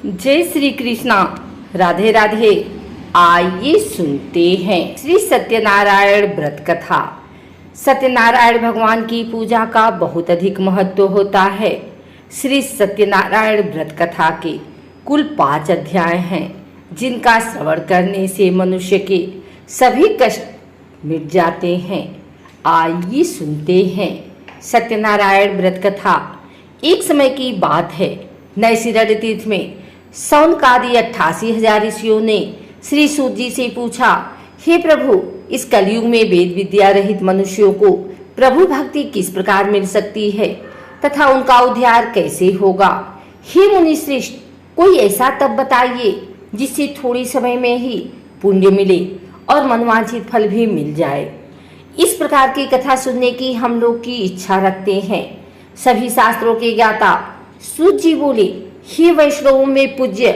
जय श्री कृष्णा, राधे राधे। आइए सुनते हैं श्री सत्यनारायण व्रत कथा। सत्यनारायण भगवान की पूजा का बहुत अधिक महत्व होता है। श्री सत्यनारायण व्रत कथा के कुल 5 अध्याय हैं, जिनका श्रवण करने से मनुष्य के सभी कष्ट मिट जाते हैं। आइए सुनते हैं सत्यनारायण व्रत कथा। एक समय की बात है, नैशिरण्य तीर्थ में सौनकादि 88,000 ऋषियों ने श्री सूत जी से पूछा, हे प्रभु, इस कलयुग में वेद विद्या रहित मनुष्यों को प्रभु भक्ति किस प्रकार मिल सकती है तथा उनका उद्धार कैसे होगा? हे मुनि श्रेष्ठ, कोई ऐसा तप बताइए जिससे थोड़े समय में ही पुण्य मिले और मनवांछित फल भी मिल जाए। इस प्रकार की कथा सुनने की हम लोग की इच्छा रखते हैं। सभी शास्त्रों के ज्ञाता सूत जी बोले, हे वैष्णवों में पूज्य,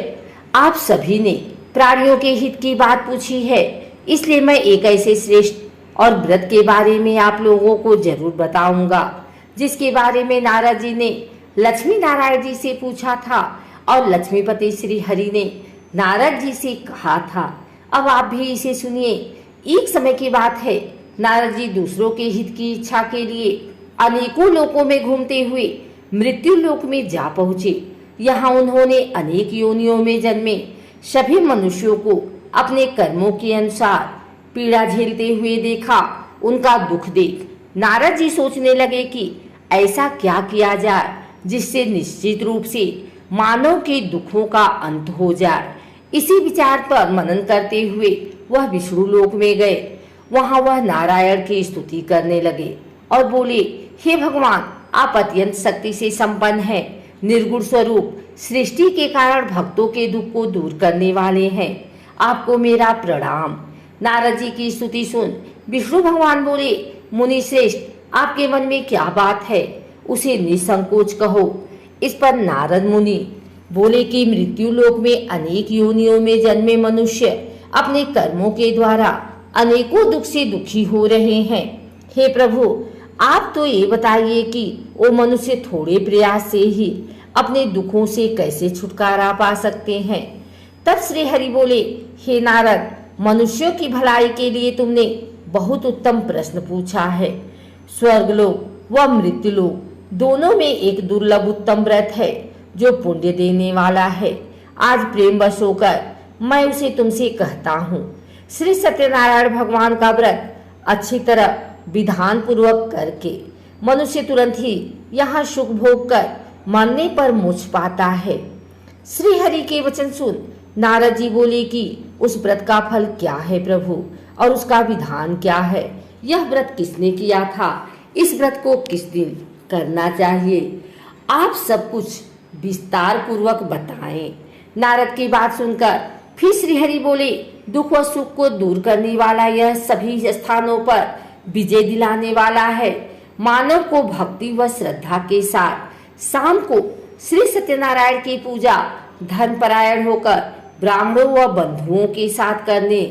आप सभी ने प्राणियों के हित की बात पूछी है, इसलिए मैं एक ऐसे श्रेष्ठ और व्रत के बारे में आप लोगों को जरूर बताऊंगा, जिसके बारे में नारद जी ने लक्ष्मी नारायण जी से पूछा था और लक्ष्मीपति श्री हरि ने नारद जी से कहा था। अब आप भी इसे सुनिए। एक समय की बात है, नारद जी दूसरों के हित की इच्छा के लिए अनेकों लोकों में घूमते हुए मृत्यु लोक में जा पहुंचे। यहाँ उन्होंने अनेक योनियों में जन्मे सभी मनुष्यों को अपने कर्मों के अनुसार पीड़ा झेलते हुए देखा। उनका दुख देख नारद जी सोचने लगे कि ऐसा क्या किया जाए जिससे निश्चित रूप से मानव के दुखों का अंत हो जाए। इसी विचार पर मनन करते हुए वह विष्णु लोक में गए। वहां वह नारायण की स्तुति करने लगे और बोले, हे भगवान, आप अत्यंत शक्ति से संपन्न हैं, निर्गुण स्वरूप, सृष्टि के कारण भक्तों के दुख को दूर करने वाले हैं। आपको मेरा प्रणाम। नारद जी की स्तुति सुन विष्णु भगवान बोले, मुनि श्रेष्ठ, आपके मन में क्या बात है, उसे निसंकोच कहो। इस पर नारद मुनि बोले कि मृत्यु लोक में अनेक योनियों में जन्मे मनुष्य अपने कर्मों के द्वारा अनेकों दुख से दुखी हो रहे हैं। हे प्रभु, आप तो ये बताइए कि वो मनुष्य थोड़े प्रयास से ही अपने दुखों से कैसे छुटकारा पा सकते हैं। तब श्री हरि बोले, हे नारद, मनुष्यों की भलाई के लिए तुमने बहुत उत्तम प्रश्न पूछा है। स्वर्गलोक व मृत्युलोक दोनों में एक दुर्लभ उत्तम व्रत है जो पुण्य देने वाला है। आज प्रेमवश होकर मैं उसे तुमसे कहता हूँ। श्री सत्यनारायण भगवान का व्रत अच्छी तरह विधान पूर्वक करके मनुष्य तुरंत ही यहाँ सुख भोग कर मरने पर मोक्ष पाता है। श्री हरि के वचन सुन नारद जी बोले कि उस व्रत का फल क्या है प्रभु, और उसका विधान क्या है? यह व्रत किसने किया था? इस व्रत को किस दिन करना चाहिए? आप सब कुछ विस्तार पूर्वक बताएं। नारद की बात सुनकर फिर श्री हरि बोले, दुख व सुख को दूर करने वाला यह सभी स्थानों पर विजय दिलाने वाला है। मानव को भक्ति व श्रद्धा के साथ शाम को श्री सत्यनारायण की पूजा धर्मपरायण होकर ब्राह्मणों व बंधुओं के साथ करने,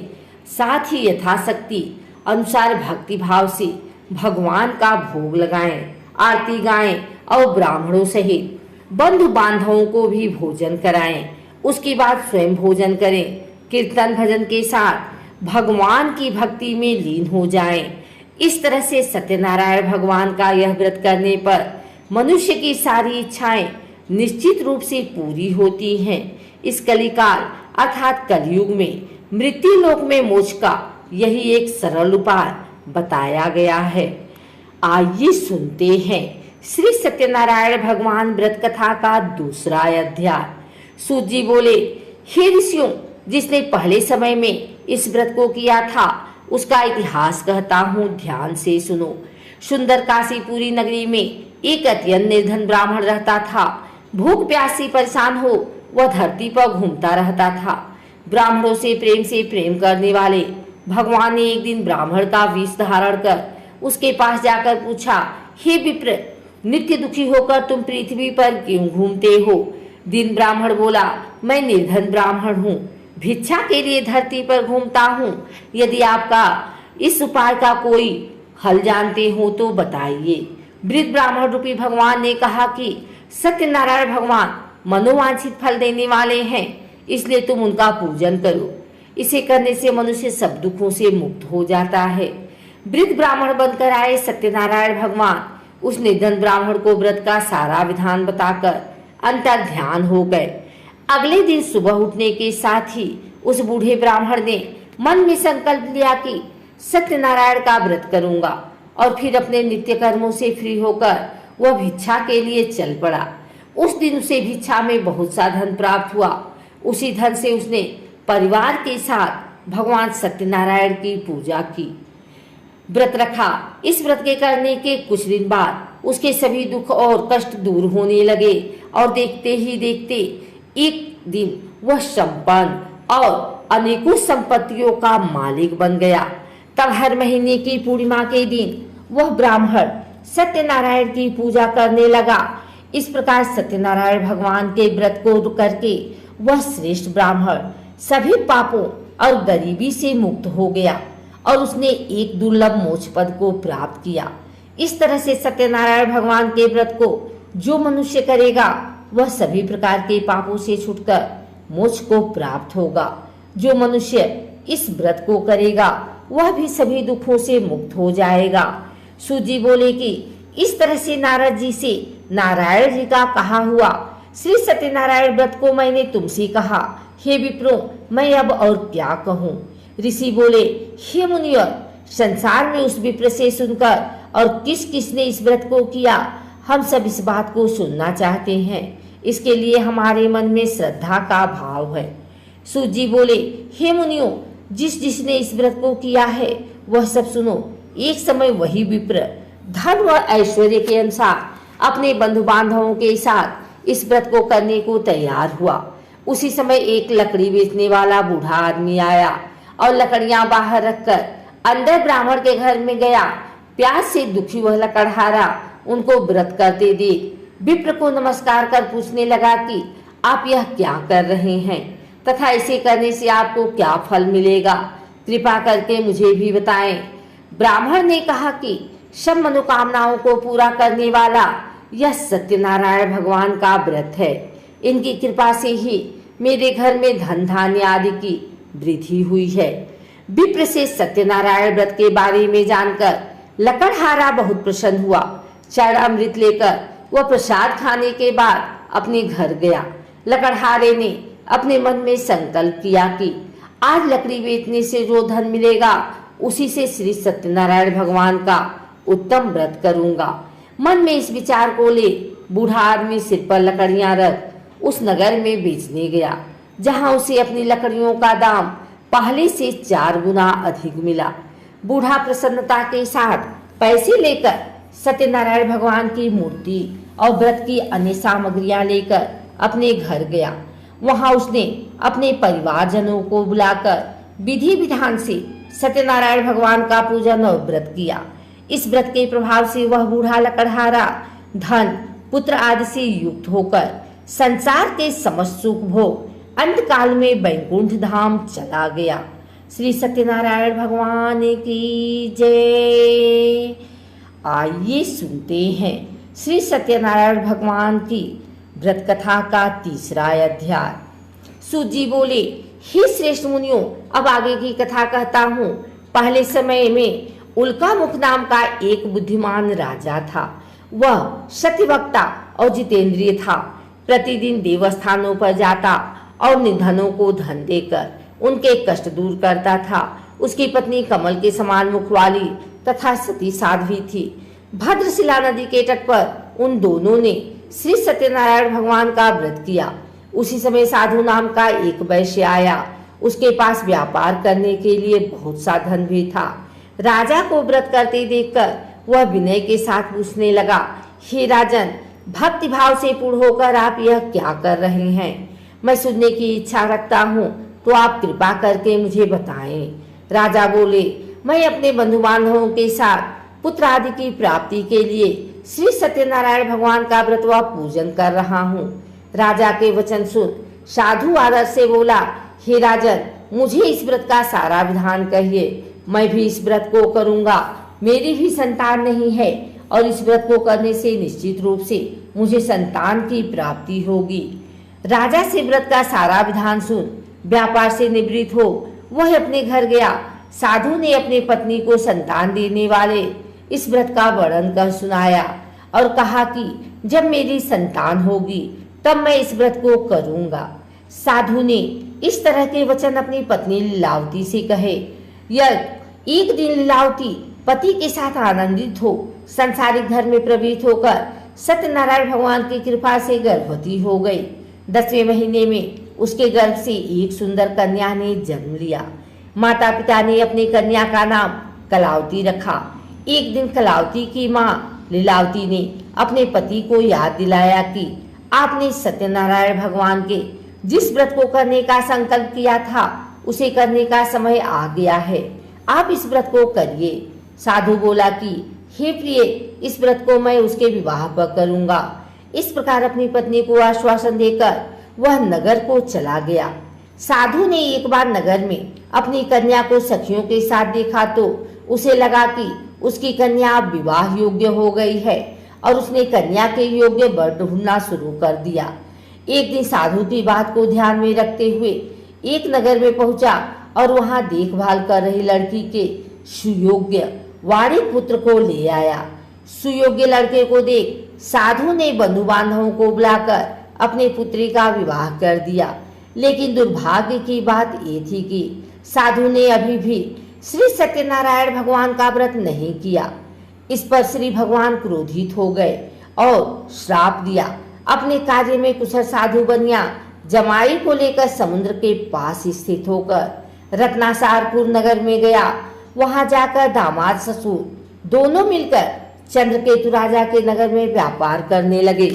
साथ ही यथाशक्ति अनुसार भक्ति भाव से भगवान का भोग लगाएं, आरती गाएं और ब्राह्मणों सहित बंधु बांधवों को भी भोजन कराएं। उसके बाद स्वयं भोजन करें। कीर्तन भजन के साथ भगवान की भक्ति में लीन हो जाएं। इस तरह से सत्यनारायण भगवान का यह व्रत करने पर मनुष्य की सारी इच्छाएं निश्चित रूप से पूरी होती हैं। इस कलिकाल अर्थात कलयुग में मृत्यु लोक में मोक्ष का यही एक सरल उपाय बताया गया है। आइए सुनते हैं श्री सत्यनारायण भगवान व्रत कथा का दूसरा अध्याय। सूत जी बोले, हे ऋषियों, जिसने पहले समय में इस व्रत को किया था उसका इतिहास कहता हूँ, ध्यान से सुनो। सुंदर काशीपुरी नगरी में एक अत्यंत निर्धन ब्राह्मण रहता था। भूख प्यास से परेशान हो वह धरती पर घूमता रहता था। ब्राह्मणों से प्रेम करने वाले भगवान ने एक दिन ब्राह्मण का वेश धारण कर उसके पास जाकर पूछा, हे विप्र, नित्य दुखी होकर तुम पृथ्वी पर क्यों घूमते हो? दिन ब्राह्मण बोला, मैं निर्धन ब्राह्मण हूँ, भिक्षा के लिए धरती पर घूमता हूँ। यदि आपका इस उपाय का कोई हल जानते हो तो बताइए। वृद्ध ब्राह्मण रूपी भगवान ने कहा कि सत्यनारायण भगवान मनोवांछित फल देने वाले हैं, इसलिए तुम उनका पूजन करो। इसे करने से मनुष्य सब दुखों से मुक्त हो जाता है। वृद्ध ब्राह्मण बनकर आए सत्यनारायण भगवान उस निर्धन ब्राह्मण को व्रत का सारा विधान बताकर अंतर ध्यान हो गए। अगले दिन सुबह उठने के साथ ही उस बूढ़े ब्राह्मण ने मन में संकल्प लिया कि सत्यनारायण का व्रत करूंगा, और फिर अपने नित्य कर्मों से फ्री होकर वह भिक्षा के लिए चल पड़ा। उस दिन उसे भिक्षा में बहुत सा धन प्राप्त हुआ। उसी धन से उसने परिवार के साथ भगवान सत्यनारायण की पूजा की, व्रत रखा। इस व्रत के करने के कुछ दिन बाद उसके सभी दुख और कष्ट दूर होने लगे और देखते ही देखते एक दिन वह संपन्न और अनेकों संपत्तियों का मालिक बन गया। तब हर महीने की पूर्णिमा के दिन वह ब्राह्मण सत्यनारायण की पूजा करने लगा। इस प्रकार सत्यनारायण भगवान के व्रत को करके वह श्रेष्ठ ब्राह्मण सभी पापों और गरीबी से मुक्त हो गया और उसने एक दुर्लभ मोक्ष पद को प्राप्त किया। इस तरह से सत्यनारायण भगवान के व्रत को जो मनुष्य करेगा वह सभी प्रकार के पापों से छूटकर मोक्ष को प्राप्त होगा। जो मनुष्य इस व्रत को करेगा वह भी सभी दुखों से मुक्त हो जाएगा। सूत जी बोले कि इस तरह से नारद जी से नारायण जी का कहा हुआ श्री सत्यनारायण व्रत को मैंने तुमसे कहा, हे विप्रो मैं अब और क्या कहूँ। ऋषि बोले, हे मुनिवर, संसार में उस विप्र से सुनकर और किस किसने इस व्रत को किया, हम सब इस बात को सुनना चाहते हैं। इसके लिए हमारे मन में श्रद्धा का भाव है। सूत जी बोले, हे मुनियों, जिस जिसने इस व्रत को किया है वह सब सुनो। एक समय वही विप्र धन व ऐश्वर्य के अनुसार अपने बंधु बांधवों के साथ इस व्रत को करने को तैयार हुआ। उसी समय एक लकड़ी बेचने वाला बूढ़ा आदमी आया और लकड़ियां बाहर रखकर अंदर ब्राह्मण के घर में गया। प्यास से दुखी वह लकड़हारा उनको व्रत करते देख विप्र को नमस्कार कर पूछने लगा कि आप यह क्या कर रहे हैं तथा इसे करने से आपको क्या फल मिलेगा, कृपा करके मुझे भी बताएं। ब्राह्मण ने कहा कि सब मनोकामनाओं को पूरा करने वाला यह सत्यनारायण भगवान का व्रत है। इनकी कृपा से ही मेरे घर में धन धान्य आदि की वृद्धि हुई है। विप्र से सत्यनारायण व्रत के बारे में जानकर लकड़हारा बहुत प्रसन्न हुआ। चरण अमृत लेकर वह प्रसाद खाने के बाद अपने घर गया। लकड़हारे ने अपने मन में संकल्प किया कि आज लकड़ी बेचने से जो धन मिलेगा उसी से श्री सत्यनारायण भगवान का उत्तम व्रत करूंगा। मन में इस विचार को ले बूढ़ा आदमी सिर पर लकड़ियां रख उस नगर में बेचने गया, जहां उसे अपनी लकड़ियों का दाम पहले से 4 गुना अधिक मिला। बूढ़ा प्रसन्नता के साथ पैसे लेकर सत्यनारायण भगवान की मूर्ति और व्रत की अन्य सामग्रियां लेकर अपने घर गया। वहां उसने अपने परिवारजनों को बुलाकर विधि विधान से सत्यनारायण भगवान का पूजन और व्रत किया। इस व्रत के प्रभाव से वह बूढ़ा लकड़हारा धन पुत्र आदि से युक्त होकर संसार के समस्त सुख भोग अंत काल में वैकुंठ धाम चला गया। श्री सत्यनारायण भगवान की जय। आइए सुनते हैं श्री सत्यनारायण भगवान की व्रत कथा का 3रा अध्याय। सूत जी बोले, हे श्रेष्ठ मुनियों, अब आगे की कथा कहता हूँ। पहले समय में उल्का मुख नाम का एक बुद्धिमान राजा था। वह सत्यवक्ता और जितेंद्रिय था। प्रतिदिन देवस्थानों पर जाता और निर्धनों को धन देकर उनके कष्ट दूर करता था। उसकी पत्नी कमल के समान मुख वाली तथा सती साध्वी थी। भद्रशिला नदी के तट पर उन दोनों ने श्री सत्यनारायण भगवान का व्रत किया। उसी समय साधु नाम का एक वैश्य आया। उसके पास व्यापार करने के लिए बहुत सा धन भी था। राजा को व्रत करते देखकर वह विनय के साथ पूछने लगा, हे राजन, भक्ति भाव से पूर्ण होकर आप यह क्या कर रहे हैं? मैं सुनने की इच्छा रखता हूँ, तो आप कृपा करके मुझे बताएं। राजा बोले, मैं अपने बंधु बांधवों के साथ पुत्र आदि की प्राप्ति के लिए श्री सत्यनारायण भगवान का व्रत व पूजन कर रहा हूँ। राजा के वचन सुन साधु आदर से बोला, हे राजन, मुझे इस व्रत का सारा विधान कहिए। मैं भी इस व्रत को करूंगा। मेरी भी संतान नहीं है और इस व्रत को करने से निश्चित रूप से मुझे संतान की प्राप्ति होगी। राजा से व्रत का सारा विधान सुन व्यापार से निवृत्त हो वह अपने घर गया। साधु ने अपनी पत्नी को संतान देने वाले इस व्रत का वर्णन कर सुनाया और कहा कि जब मेरी संतान होगी तब मैं इस व्रत को करूंगा। साधु ने इस तरह के वचन अपनी पत्नी लीलावती से कहे। एक दिन लीलावती पति के साथ आनंदित हो संसारिक धर्म में प्रवृत्त होकर सत्यनारायण भगवान की कृपा से गर्भवती हो गई। 10वें महीने में उसके गर्भ से एक सुंदर कन्या ने जन्म लिया। माता पिता ने अपनी कन्या का नाम कलावती रखा। एक दिन कलावती की माँ लीलावती ने अपने पति को याद दिलाया कि आपने सत्यनारायण भगवान के जिस व्रत को करने का संकल्प किया था उसे करने का समय आ गया है, आप इस व्रत को करिए। साधु बोला कि हे प्रिय, इस व्रत को मैं उसके विवाह पर करूंगा। इस प्रकार अपनी पत्नी को आश्वासन देकर वह नगर को चला गया। साधु ने एक बार नगर में अपनी कन्या को सखियों के साथ देखा तो उसे लगा कि उसकी कन्या अब विवाह योग्य हो गई है और उसने कन्या के योग्य वर ढूंढना शुरू कर दिया। एक दिन साधु की बात को ध्यान में रखते हुए एक नगर में पहुंचा और वहां देखभाल कर रही लड़की के सुयोग्य वाणी पुत्र को ले आया। सुयोग्य लड़के को देख साधु ने बंधु बांधवों को बुलाकर अपनी पुत्री का विवाह कर दिया। लेकिन दुर्भाग्य की बात ये थी कि साधु ने अभी भी श्री सत्यनारायण भगवान का व्रत नहीं किया। इस पर श्री भगवान क्रोधित हो गए और श्राप दिया। अपने कार्य में कुशल साधु बनिया जमाई को लेकर समुद्र के पास स्थित होकर रत्नासारपुर नगर में गया। वहां जाकर दामाद ससुर दोनों मिलकर चंद्रकेतु राजा के नगर में व्यापार करने लगे।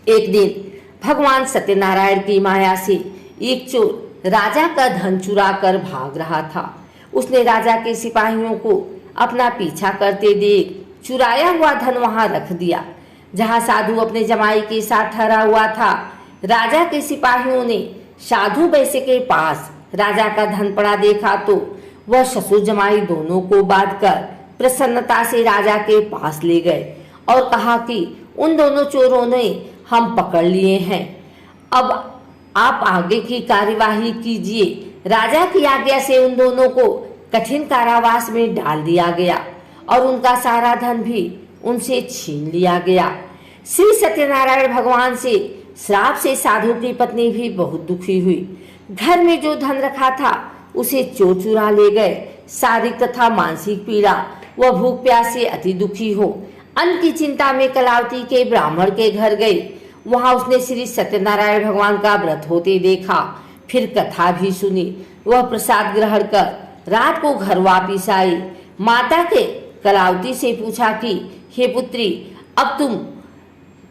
एक दिन भगवान सत्यनारायण की माया से एक चोर राजा का धन चुरा कर भाग रहा था। उसने राजा के सिपाहियों को अपना पीछा करते देख चुराया हुआ धन वहां रख दिया जहां साधु अपने जमाई के साथ ठहरा हुआ था। राजा के सिपाहियों ने साधु वैश्य के पास राजा का धन पड़ा देखा तो वह ससुर जमाई दोनों को बांधकर प्रसन्नता से राजा के पास ले गए और कहा कि उन दोनों चोरों ने हम पकड़ लिए हैं, अब आप आगे की कार्यवाही कीजिए। राजा की आज्ञा से उन दोनों को कठिन कारावास में डाल दिया गया और उनका सारा धन भी उनसे छीन लिया गया। श्री सत्यनारायण भगवान से श्राप से साधु की पत्नी भी बहुत दुखी हुई। घर में जो धन रखा था उसे चोर चुरा ले गए। शारीरिक तथा मानसिक पीड़ा वह भूख प्यास से अति दुखी हो अन्न की चिंता में कलावती के ब्राह्मण के घर गई। वहां उसने श्री सत्यनारायण भगवान का व्रत होते देखा, फिर कथा भी सुनी। वह प्रसाद ग्रहण कर रात को घर वापिस आई। माता के कलावती से पूछा कि हे पुत्री, अब तुम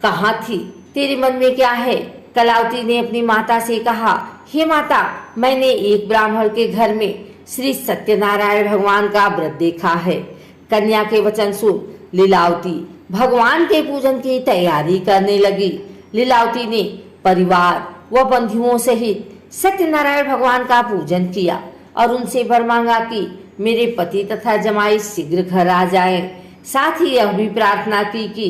कहाँ थी, तेरे मन में क्या है? कलावती ने अपनी माता से कहा, हे माता, मैंने एक ब्राह्मण के घर में श्री सत्यनारायण भगवान का व्रत देखा है। कन्या के वचन सुन लीलावती भगवान के पूजन की तैयारी करने लगी। लीलावती ने परिवार व बंधुओं सहित सत्यनारायण भगवान का पूजन किया और उनसे वर मांगा कि मेरे पति तथा जमाई शीघ्र घर आ जाएं। साथ ही यह भी प्रार्थना की कि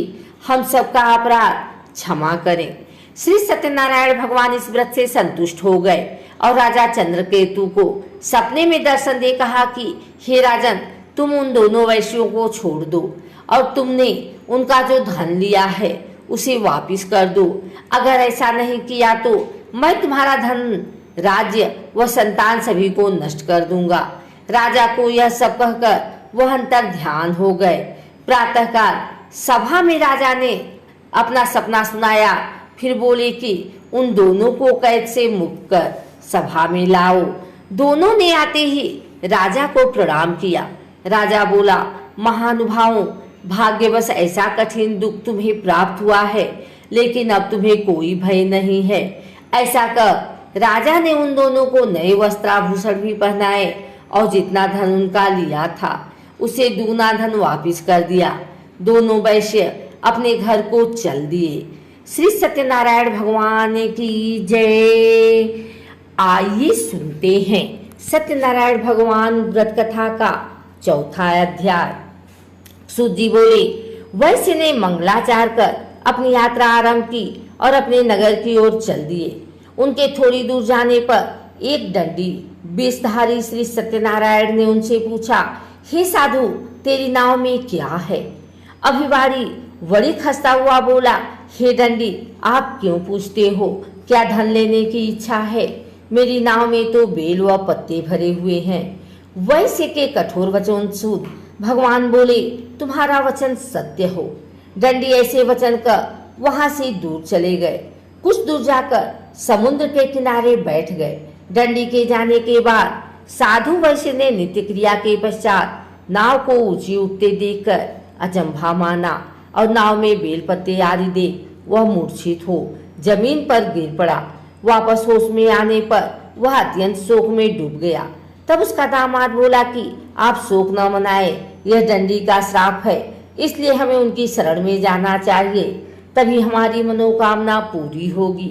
हम सबका अपराध क्षमा करें। श्री सत्यनारायण भगवान इस व्रत से संतुष्ट हो गए और राजा चंद्रकेतु को सपने में दर्शन दे कहा कि हे राजन, तुम उन दोनों वैश्यों को छोड़ दो और तुमने उनका जो धन लिया है उसे वापिस कर दो। अगर ऐसा नहीं किया तो मैं तुम्हारा धन, राज्य व संतान सभी को नष्ट कर दूंगा। राजा को यह सब कहकर वह अंतर ध्यान हो गए। प्रातःकाल सभा में राजा ने अपना सपना सुनाया, फिर बोले कि उन दोनों को कैद से मुक्त कर सभा में लाओ। दोनों ने आते ही राजा को प्रणाम किया। राजा बोला, महानुभावों, भाग्यवश ऐसा कठिन दुख तुम्हें प्राप्त हुआ है, लेकिन अब तुम्हें कोई भय नहीं है। ऐसा कर राजा ने उन दोनों को नए वस्त्राभूषण भी पहनाए और जितना धन उनका लिया था उसे दुगना धन वापिस कर दिया। दोनों वैश्य अपने घर को चल दिए। श्री सत्यनारायण भगवान की जय। आइए सुनते हैं सत्यनारायण भगवान व्रत कथा का चौथा अध्याय। सूत जी बोले, वैश्य ने मंगलाचार कर अपनी यात्रा आरंभ की और अपने नगर की ओर चल दिए। उनके थोड़ी दूर जाने पर एक दंडी बेशधारी श्री सत्यनारायण ने उनसे पूछा, हे साधु, तेरी नाव में क्या है? अभिवाड़ी बड़ी खस्ता हुआ बोला, हे दंडी, आप क्यों पूछते हो? क्या धन लेने की इच्छा है? मेरी नाव में तो बेल व पत्ते भरे हुए हैं। वैश्य के कठोर वचन सुन भगवान बोले, तुम्हारा वचन सत्य हो। दंडी ऐसे वचन कर वहां से दूर चले गए। कुछ दूर जाकर समुद्र के किनारे बैठ गए। दंडी के जाने के बाद साधु वैश्य ने नित्य क्रिया के पश्चात नाव को ऊंची उठते देखकर अचंभा माना और नाव में बेल पत्ते आदि देख वह मूर्छित हो जमीन पर गिर पड़ा। वापस होश में आने पर वह अत्यंत शोक में डूब गया। तब उसका दामाद बोला कि आप शोक न मनाए, यह दंडी का श्राप है, इसलिए हमें उनकी शरण में जाना चाहिए, तभी हमारी मनोकामना पूरी होगी।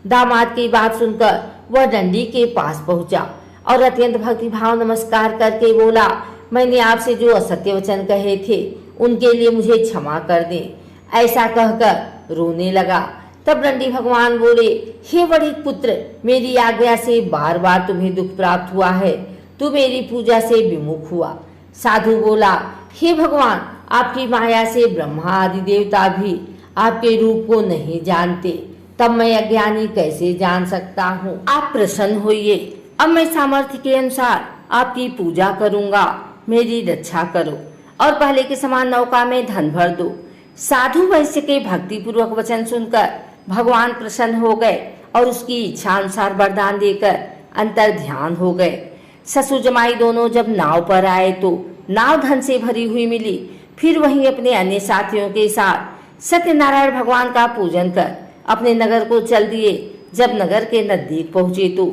दामाद की बात सुनकर वह दंडी के पास पहुंचा और अत्यंत भक्तिभाव नमस्कार करके बोला, मैंने आपसे जो असत्य वचन कहे थे उनके लिए मुझे क्षमा कर दें। ऐसा कहकर रोने लगा। तब दंडी भगवान बोले, हे बड़ी पुत्र, मेरी आज्ञा से बार बार तुम्हें दुख प्राप्त हुआ है, तू मेरी पूजा से विमुख हुआ। साधु बोला, हे भगवान, आपकी माया से ब्रह्मा आदि देवता भी आपके रूप को नहीं जानते, तब मैं अज्ञानी कैसे जान सकता हूँ? आप प्रसन्न होइए, अब मैं सामर्थ्य के अनुसार आपकी पूजा करूँगा, मेरी रक्षा करो और पहले के समान नौका में धन भर दो। साधु वैश्य के भक्ति पूर्वक वचन सुनकर भगवान प्रसन्न हो गए और उसकी इच्छा अनुसार वरदान देकर अंतर ध्यान हो गए। ससुर जमाई दोनों जब नाव पर आए तो नाव धन से भरी हुई मिली। फिर वहीं अपने अन्य साथियों के साथ सत्यनारायण भगवान का पूजन कर अपने नगर को चल दिए। जब नगर के नजदीक पहुंचे तो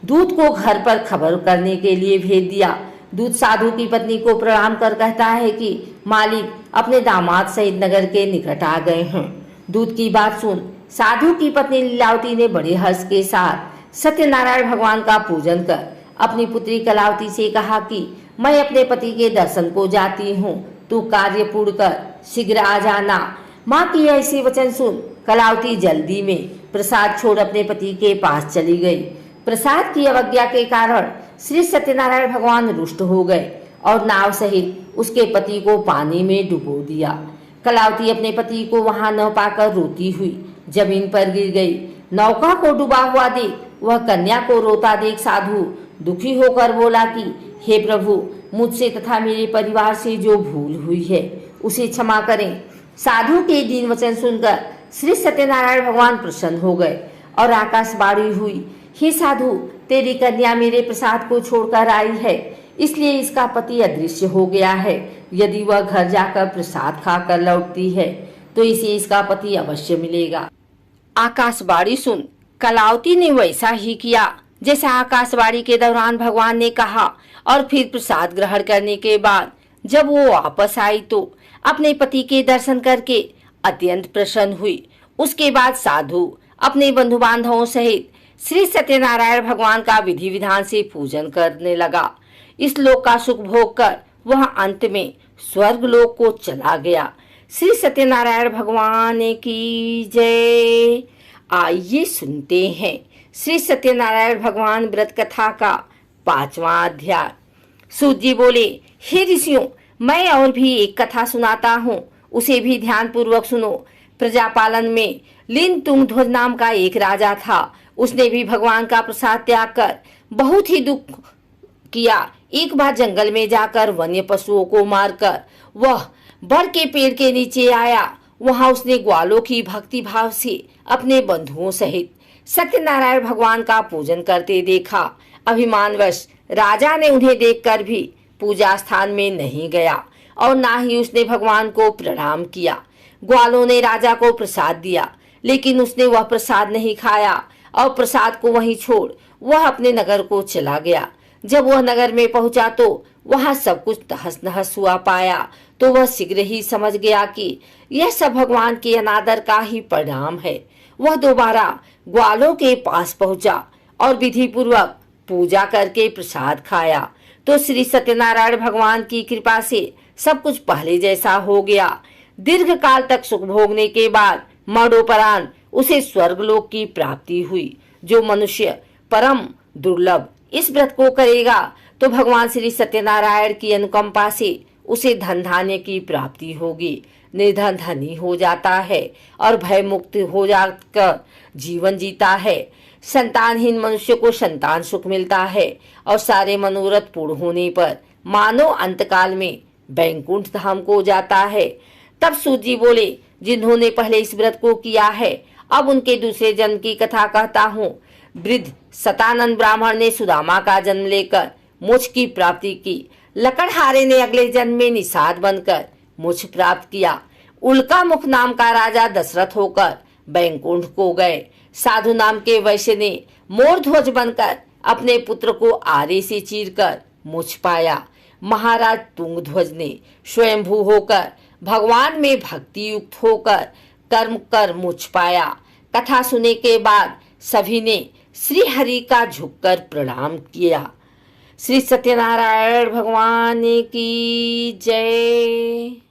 दूत को घर पर खबर करने के लिए भेज दिया। दूत साधु की पत्नी को प्रणाम कर कहता है कि मालिक अपने दामाद सहित नगर के निकट आ गए हैं। दूत की बात सुन साधु की पत्नी लीलावती ने बड़े हर्ष के साथ सत्यनारायण भगवान का पूजन कर अपनी पुत्री कलावती से कहा कि मैं अपने पति के दर्शन को जाती हूँ, तू कार्य पूर्ण कर शीघ्र आ जाना। माँ की ऐसे वचन सुन कलावती जल्दी में प्रसाद छोड़ अपने पति के पास चली गई। प्रसाद की अवज्ञा के कारण श्री सत्यनारायण भगवान रुष्ट हो गए और नाव सहित उसके पति को पानी में डुबो दिया। कलावती अपने पति को वहां न पाकर रोती हुई जमीन पर गिर गई। नौका को डूबा हुआ देख वह कन्या को रोता देख साधु दुखी होकर बोला कि हे प्रभु, मुझसे तथा मेरे परिवार से जो भूल हुई है उसे क्षमा करें। साधु के दीन वचन सुनकर श्री सत्यनारायण भगवान प्रसन्न हो गए और आकाशवाणी हुई, हे साधु, तेरी कन्या मेरे प्रसाद को छोड़कर आई है, इसलिए इसका पति अदृश्य हो गया है। यदि वह घर जाकर प्रसाद खाकर लौटती है तो इसे इसका पति अवश्य मिलेगा। आकाशवाणी सुन कलावती ने वैसा ही किया जैसा आकाशवाणी के दौरान भगवान ने कहा और फिर प्रसाद ग्रहण करने के बाद जब वो वापस आई तो अपने पति के दर्शन करके अत्यंत प्रसन्न हुई। उसके बाद साधु अपने बंधु बांधवों सहित श्री सत्यनारायण भगवान का विधि विधान से पूजन करने लगा। इस लोक का सुख भोग कर वह अंत में स्वर्ग लोक को चला गया। श्री सत्यनारायण भगवान की जय। आइए सुनते हैं श्री सत्यनारायण भगवान व्रत कथा का 5वां अध्याय। सूत जी बोले, हे ऋषियों, मैं और भी एक कथा सुनाता हूँ, उसे भी ध्यान पूर्वक सुनो। प्रजापालन में लिन तुंगध्वज नाम का एक राजा था। उसने भी भगवान का प्रसाद त्याग कर बहुत ही दुख किया। एक बार जंगल में जाकर वन्य पशुओं को मारकर वह बर के पेड़ के नीचे आया। वहां उसने ग्वालों की भक्ति भाव से अपने बंधुओं सहित सत्यनारायण भगवान का पूजन करते देखा। अभिमानवश राजा ने उन्हें देखकर भी पूजा स्थान में नहीं गया और ना ही उसने भगवान को प्रणाम किया। ग्वालों ने राजा को प्रसाद दिया, लेकिन उसने वह प्रसाद नहीं खाया और प्रसाद को वहीं छोड़ वह अपने नगर को चला गया। जब वह नगर में पहुंचा तो वहां सब कुछ तहस नहस हुआ पाया तो वह शीघ्र ही समझ गया कि यह सब भगवान के अनादर का ही परिणाम है। वह दोबारा ग्वालों के पास पहुंचा और विधि पूर्वक पूजा करके प्रसाद खाया तो श्री सत्यनारायण भगवान की कृपा से सब कुछ पहले जैसा हो गया। दीर्घ काल तक सुख भोगने के बाद मरणोपरांत उसे स्वर्गलोक की प्राप्ति हुई, जो मनुष्य परम दुर्लभ इस व्रत को करेगा तो भगवान श्री सत्यनारायण की अनुकंपा से उसे धन धान्य की प्राप्ति होगी। निर्धन धनी हो जाता है और भय मुक्त हो जाकर जीवन जीता है। संतानहीन मनुष्य को संतान सुख मिलता है और सारे मनोरथ पूर्ण होने पर मानव अंतकाल में बैकुंठ धाम को जाता है। तब सूत जी बोले, जिन्होंने पहले इस व्रत को किया है, अब उनके दूसरे जन्म की कथा कहता हूँ। वृद्ध सतानंद ब्राह्मण ने सुदामा का जन्म लेकर मोक्ष की प्राप्ति की। लकड़हारे ने अगले जन्म में निषाद बनकर मोक्ष प्राप्त किया। उल्का मुख नाम का राजा दशरथ होकर बैकुंठ को गए। साधु नाम के वैश्य ने मोर ध्वज बनकर अपने पुत्र को आरे से चीरकर मोक्ष पाया। महाराज तुंगध्वज ने स्वयंभू होकर भगवान में भक्ति युक्त होकर कर्म कर मोक्ष पाया। कथा सुनने के बाद सभी ने श्री हरि का झुककर प्रणाम किया। श्री सत्यनारायण भगवान की जय।